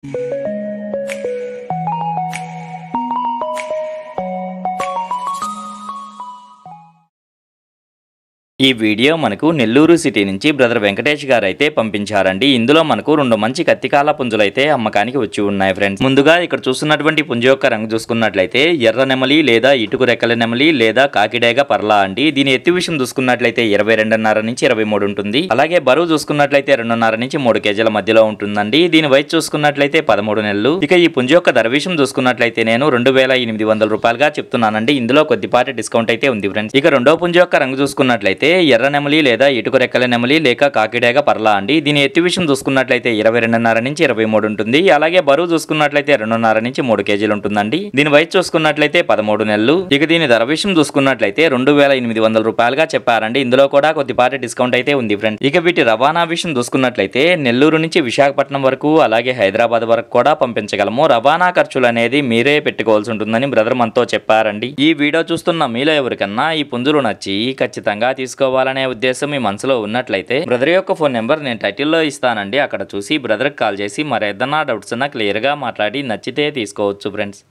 ఈ వీడియో మనకు నెల్లూరు సిటీ నుంచి బ్రదర్ వెంకటేష్ గారు అయితే పంపించారండి. ఇందులో మనకు రెండు మంచి కత్తికాల పుంజులు అయితే అమ్మకానికి వచ్చి ఉన్నాయి ఫ్రెండ్స్. ముందుగా ఇక్కడ చూస్తున్నటువంటి పుంజు యొక్క రంగు చూసుకున్నట్లయితే ఎర్ర నెమలి లేదా ఇటుకు రెక్కల నెమలి లేదా కాకిడేగ పర్లా అండి. దీని ఎత్తు విషయం చూసుకున్నట్లయితే 22.5 నుంచి 23 ఉంటుంది. అలాగే బరువు చూసుకున్నట్లయితే 2.5 నుంచి 3 కేజీల మధ్యలో ఉంటుందండి. దీని వయసు చూసుకున్నట్లయితే 13 నెలలు. ఇక ఈ పుంజు యొక్క ధర విషయం చూసుకున్నట్లయితే నేను 2800 రూపాయలుగా చెప్తున్నానండి. ఇందులో కొద్దిపాటి డిస్కౌంట్ అయితే ఉంది ఫ్రెండ్స్. ఇక రెండో పుంజు యొక్క రంగు చూసుకున్నట్లయితే ఎర్ర నెమలి లేదా ఇటుకు రెక్కల నెమలి లేక కాకిడేగ పర్లా అండి. దీని ఎత్తు విషయం చూసుకున్నట్లయితే 22.5 నుంచి 23 ఉంటుంది. అలాగే బరువు చూసుకున్నట్లయితే 2.5 నుంచి 3 కేజీలు ఉంటుందండి. దీని వయసు చూసుకున్నట్లయితే 13 నెలలు. ఇక దీని ధర విషయం చూసుకున్నట్లయితే 2800 రూపాయలుగా చెప్పారండి. ఇందులో కూడా కొద్దిపాటి డిస్కౌంట్ అయితే ఉంది ఫ్రెండ్స్. ఇక వీటి రవాణా విషయం చూసుకున్నట్లయితే నెల్లూరు నుంచి విశాఖపట్నం వరకు అలాగే హైదరాబాద్ వరకు కూడా పంపించగలము. రవాణా ఖర్చులు అనేది మీరే పెట్టుకోవాల్సి ఉంటుందని బ్రదర్ మనతో చెప్పారండి. ఈ వీడియో చూస్తున్న మీలో ఎవరికన్నా ఈ పుంజులు నచ్చి ఖచ్చితంగా తీసుకోవాలనే ఉద్దేశం మీ మనసులో ఉన్నట్లయితే బ్రదర్ యొక్క ఫోన్ నెంబర్ నేను టైటిల్లో ఇస్తానండి. అక్కడ చూసి బ్రదర్కి కాల్ చేసి మరి ఏదన్నా డౌట్స్ ఉన్నా క్లియర్గా మాట్లాడి నచ్చితే తీసుకోవచ్చు ఫ్రెండ్స్.